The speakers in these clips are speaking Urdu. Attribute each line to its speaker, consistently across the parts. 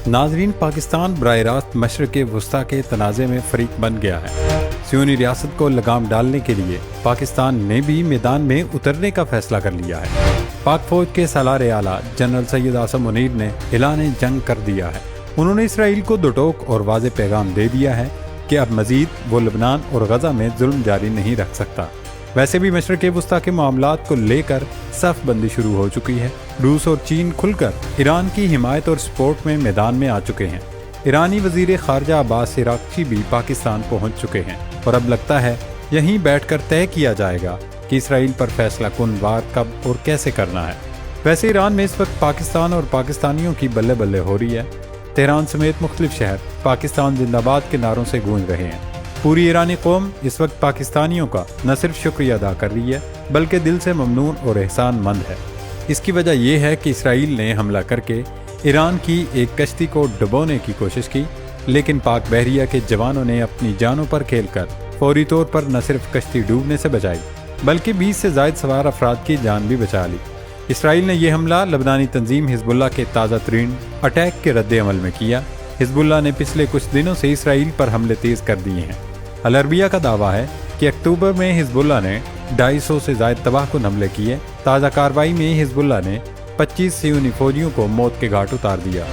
Speaker 1: ناظرین، پاکستان براہ راست مشرق وسطیٰ کے تنازع میں فریق بن گیا ہے۔ سیونی ریاست کو لگام ڈالنے کے لیے پاکستان نے بھی میدان میں اترنے کا فیصلہ کر لیا ہے۔ پاک فوج کے سالار اعلیٰ جنرل سید عاصم منیر نے اعلان جنگ کر دیا ہے۔ انہوں نے اسرائیل کو دو ٹوک اور واضح پیغام دے دیا ہے کہ اب مزید وہ لبنان اور غزہ میں ظلم جاری نہیں رکھ سکتا۔ ویسے بھی مشرق وسطیٰ کے معاملات کو لے کر صف بندی شروع ہو چکی ہے۔ روس اور چین کھل کر ایران کی حمایت اور سپورٹ میں میدان میں آ چکے ہیں۔ ایرانی وزیر خارجہ عباس عراقچی بھی پاکستان پہنچ چکے ہیں اور اب لگتا ہے یہیں بیٹھ کر طے کیا جائے گا کہ اسرائیل پر فیصلہ کن وار کب اور کیسے کرنا ہے۔ ویسے ایران میں اس وقت پاکستان اور پاکستانیوں کی بلے بلے ہو رہی ہے۔ تہران سمیت مختلف شہر پاکستان زندہ باد کے نعروں سے گونج رہے ہیں۔ پوری ایرانی قوم اس وقت پاکستانیوں کا نہ صرف شکریہ ادا کر رہی ہے بلکہ دل سے ممنون اور احسان مند ہے۔ اس کی وجہ یہ ہے کہ اسرائیل نے حملہ کر کے ایران کی ایک کشتی کو ڈبونے کی کوشش کی، لیکن پاک بحریہ کے جوانوں نے اپنی جانوں پر کھیل کر فوری طور پر نہ صرف کشتی ڈوبنے سے بچائی بلکہ 20 سے زائد سوار افراد کی جان بھی بچا لی۔ اسرائیل نے یہ حملہ لبنانی تنظیم حزب اللہ کے تازہ ترین اٹیک کے رد عمل میں کیا۔ حزب اللہ نے پچھلے کچھ دنوں سے اسرائیل پر حملے تیز کر دیے ہیں۔ العربیہ کا دعویٰ ہے کہ اکتوبر میں حزب اللہ نے 250 سے زائد تباہ کن حملے کیے۔ تازہ کارروائی میں حزب اللہ نے 25 صہیونی فوجیوں کو موت کے گھاٹ اتار دیا۔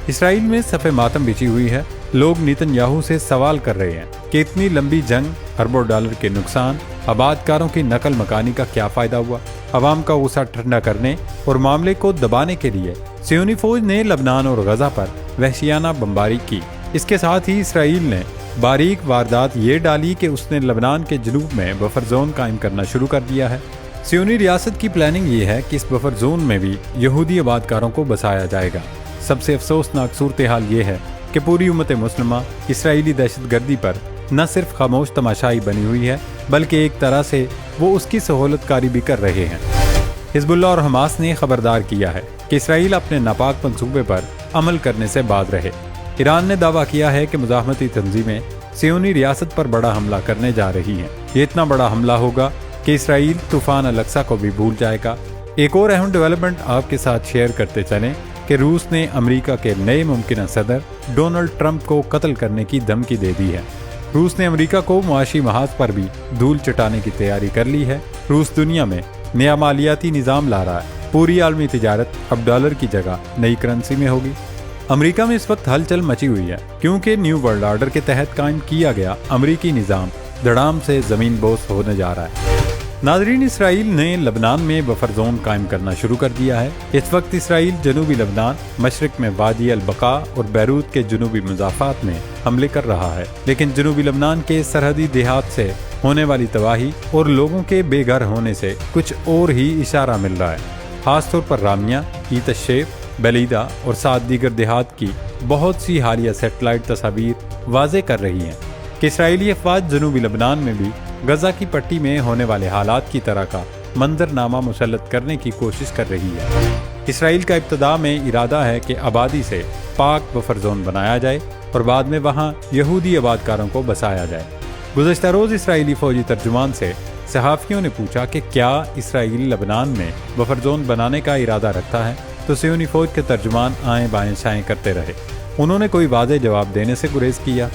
Speaker 1: اسرائیل میں صف ماتم بچھی ہوئی ہے۔ لوگ نیتن یاہو سے سوال کر رہے ہیں کہ اتنی لمبی جنگ، اربوں ڈالر کے نقصان، آباد کاروں کی نقل مکانی کا کیا فائدہ ہوا؟ عوام کا غصہ ٹھنڈا کرنے اور معاملے کو دبانے کے لیے صہیونی فوج نے لبنان اور غزہ پر وحشیانہ بمباری کی۔ اس کے ساتھ ہی اسرائیل نے باریک واردات یہ ڈالی کہ اس نے لبنان کے جنوب میں بفر زون قائم کرنا شروع کر دیا ہے۔ صہیونی ریاست کی پلاننگ یہ ہے کہ اس بفر زون میں بھی یہودی آباد کاروں کو بسایا جائے گا۔ سب سے افسوسناک صورتحال یہ ہے کہ پوری امت مسلمہ اسرائیلی دہشت گردی پر نہ صرف خاموش تماشائی بنی ہوئی ہے بلکہ ایک طرح سے وہ اس کی سہولت کاری بھی کر رہے ہیں۔ حزب اللہ اور حماس نے خبردار کیا ہے کہ اسرائیل اپنے ناپاک منصوبے پر عمل کرنے سے باز رہے۔ ایران نے دعویٰ کیا ہے کہ مزاحمتی تنظیمیں صہیونی ریاست پر بڑا حملہ کرنے جا رہی ہیں۔ یہ اتنا بڑا حملہ ہوگا کہ اسرائیل طوفان الاقصی کو بھی بھول جائے گا۔ ایک اور اہم ڈیولپمنٹ آپ کے ساتھ شیئر کرتے چلیں کہ روس نے امریکہ کے نئے ممکنہ صدر ڈونلڈ ٹرمپ کو قتل کرنے کی دھمکی دے دی ہے۔ روس نے امریکہ کو معاشی محاذ پر بھی دھول چٹانے کی تیاری کر لی ہے۔ روس دنیا میں نیا مالیاتی نظام لا رہا ہے۔ پوری عالمی تجارت اب ڈالر کی جگہ نئی کرنسی میں ہوگی۔ امریکہ میں اس وقت ہلچل مچی ہوئی ہے کیونکہ نیو ورلڈ آرڈر کے تحت قائم کیا گیا امریکی نظام دھڑام سے زمین بوس ہونے جا رہا ہے۔ ناظرین، اسرائیل نے لبنان میں بفر زون قائم کرنا شروع کر دیا ہے۔ اس وقت اسرائیل جنوبی لبنان، مشرق میں وادی البقاع اور بیروت کے جنوبی مضافات میں حملے کر رہا ہے، لیکن جنوبی لبنان کے سرحدی دیہات سے ہونے والی تباہی اور لوگوں کے بے گھر ہونے سے کچھ اور ہی اشارہ مل رہا ہے۔ خاص طور پر رامیا، ایت الشیف، بلیدہ اور 7 دیگر دیہات کی بہت سی حالیہ سیٹلائٹ تصاویر واضح کر رہی ہیں کہ اسرائیلی افواج جنوبی لبنان میں بھی غزہ کی پٹی میں ہونے والے حالات کی طرح کا منظرنامہ مسلط کرنے کی کوشش کر رہی ہے۔ اسرائیل کا ابتدا میں ارادہ ہے کہ آبادی سے پاک بفر زون بنایا جائے اور بعد میں وہاں یہودی آباد کاروں کو بسایا جائے۔ گزشتہ روز اسرائیلی فوجی ترجمان سے صحافیوں نے پوچھا کہ کیا اسرائیل لبنان میں بفر زون بنانے کا ارادہ رکھتا ہے، تو صہیونی فوج کے ترجمان آئیں بائیں شائیں کرتے رہے۔ انہوں نے کوئی واضح جواب دینے سے گریز کیا۔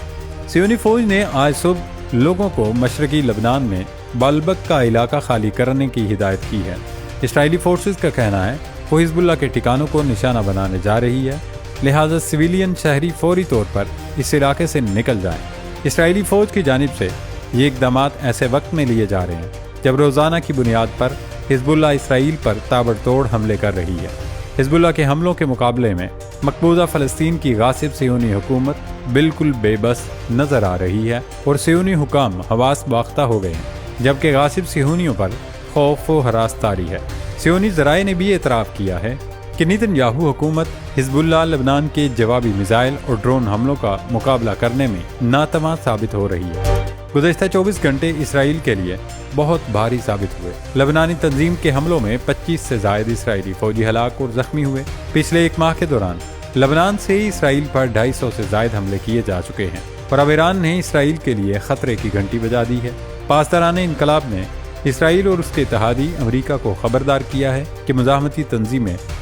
Speaker 1: صہیونی فوج نے آج صبح لوگوں کو مشرقی لبنان میں بالبک کا علاقہ خالی کرنے کی ہدایت کی ہے۔ اسرائیلی فورسز کا کہنا ہے وہ حزب اللہ کے ٹھکانوں کو نشانہ بنانے جا رہی ہے، لہٰذا سویلین شہری فوری طور پر اس علاقے سے نکل جائیں۔ اسرائیلی فوج کی جانب سے یہ اقدامات ایسے وقت میں لیے جا رہے ہیں جب روزانہ کی بنیاد پر حزب اللہ اسرائیل پر تابڑ توڑ حملے کر رہی ہے۔ حزب اللہ کے حملوں کے مقابلے میں مقبوضہ فلسطین کی غاصب صہیونی حکومت بالکل بے بس نظر آ رہی ہے اور صہیونی حکام حواس باختہ ہو گئے ہیں، جبکہ غاصب صہیونیوں پر خوف و ہراس طاری ہے۔ صہیونی ذرائع نے بھی اعتراف کیا ہے کہ نیتن یاہو حکومت حزب اللہ لبنان کے جوابی میزائل اور ڈرون حملوں کا مقابلہ کرنے میں ناتواں ثابت ہو رہی ہے۔ گزشتہ 24 گھنٹے اسرائیل کے لیے بہت بھاری ثابت ہوئے۔ لبنانی تنظیم کے حملوں میں 25 سے زائد اسرائیلی فوجی ہلاک اور زخمی ہوئے۔ پچھلے ایک ماہ کے دوران لبنان سے اسرائیل پر 250 سے زائد حملے کیے جا چکے ہیں اور اب ایران نے اسرائیل کے لیے خطرے کی گھنٹی بجا دی ہے۔ پاسداران انقلاب نے اسرائیل اور اس کے اتحادی امریکہ کو خبردار کیا ہے کہ مزاحمتی تنظیمیں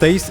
Speaker 1: 23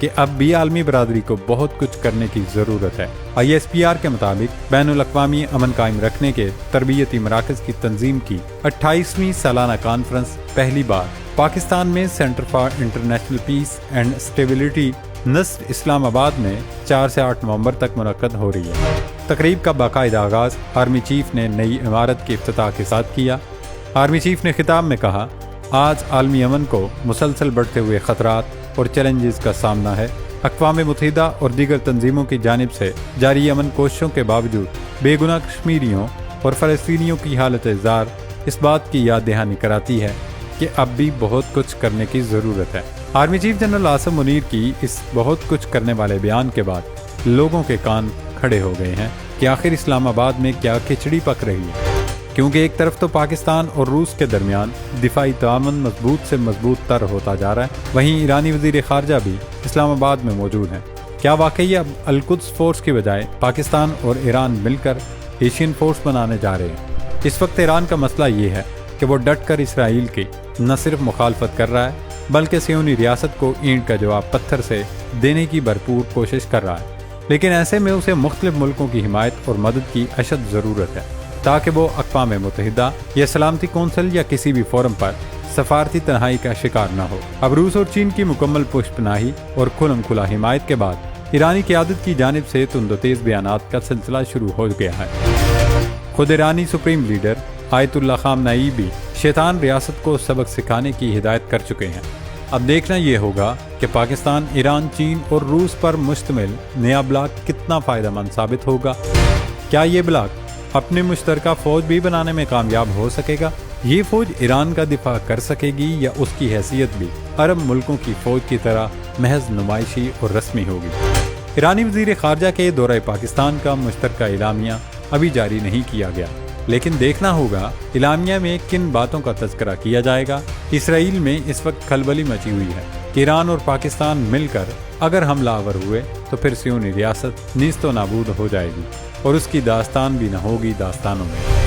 Speaker 1: کہ اب بھی عالمی برادری کو بہت کچھ کرنے کی ضرورت ہے۔ ISPR کے مطابق بین الاقوامی امن قائم رکھنے کے تربیتی مراکز کی تنظیم کی 28ویں سالانہ کانفرنس پہلی بار پاکستان میں centre for international peace and stability NUST Islamabad میں 4 سے 8 نومبر تک منعقد ہو رہی ہے۔ تقریب کا باقاعدہ آغاز آرمی چیف نے نئی عمارت کے افتتاح کے ساتھ کیا۔ آرمی چیف نے خطاب میں کہا، آج عالمی امن کو مسلسل بڑھتے ہوئے خطرات اور چیلنجز کا سامنا ہے۔ اقوام متحدہ اور دیگر تنظیموں کی جانب سے جاری امن کوششوں کے باوجود بے گناہ کشمیریوں اور فلسطینیوں کی حالت زار اس بات کی یاد دہانی کراتی ہے کہ اب بھی بہت کچھ کرنے کی ضرورت ہے۔ Army chief general Asim Munir کی اس بہت کچھ کرنے والے بیان کے بعد لوگوں کے کان کھڑے ہو گئے ہیں کہ آخر اسلام آباد میں کیا کھچڑی پک رہی ہے، کیونکہ ایک طرف تو پاکستان اور روس کے درمیان دفاعی تعاون مضبوط سے مضبوط تر ہوتا جا رہا ہے، وہیں ایرانی وزیر خارجہ بھی اسلام آباد میں موجود ہیں۔ کیا واقعی اب القدس فورس کی بجائے پاکستان اور ایران مل کر ایشین فورس بنانے جا رہے ہیں؟ اس وقت ایران کا مسئلہ یہ ہے کہ وہ ڈٹ کر اسرائیل کی نہ صرف مخالفت کر رہا ہے بلکہ صہیونی ریاست کو اینٹ کا جواب پتھر سے دینے کی بھرپور کوشش کر رہا ہے، لیکن ایسے میں اسے مختلف ملکوں کی حمایت اور مدد کی اشد ضرورت ہے تاکہ وہ اقوام متحدہ یا سلامتی کونسل یا کسی بھی فورم پر سفارتی تنہائی کا شکار نہ ہو۔ اب روس اور چین کی مکمل پشت پناہی اور کھلم کھلا حمایت کے بعد ایرانی قیادت کی جانب سے تند و تیز بیانات کا سلسلہ شروع ہو گیا ہے۔ خود ایرانی سپریم لیڈر آیت اللہ خامنئی بھی شیطان ریاست کو سبق سکھانے کی ہدایت کر چکے ہیں۔ اب دیکھنا یہ ہوگا کہ پاکستان، ایران، چین اور روس پر مشتمل نیا بلاک کتنا فائدہ مند ثابت ہوگا۔ کیا یہ بلاک اپنی مشترکہ فوج بھی بنانے میں کامیاب ہو سکے گا؟ یہ فوج ایران کا دفاع کر سکے گی یا اس کی حیثیت بھی عرب ملکوں کی فوج کی طرح محض نمائشی اور رسمی ہوگی؟ ایرانی وزیر خارجہ کے دورہ پاکستان کا مشترکہ اعلامیہ ابھی جاری نہیں کیا گیا، لیکن دیکھنا ہوگا اعلامیہ میں کن باتوں کا تذکرہ کیا جائے گا۔ اسرائیل میں اس وقت کھلبلی مچی ہوئی ہے کہ ایران اور پاکستان مل کر اگر حملہ آور ہوئے تو پھر صہیونی ریاست نیست و نابود ہو جائے گی اور اس کی داستان بھی نہ ہوگی داستانوں میں۔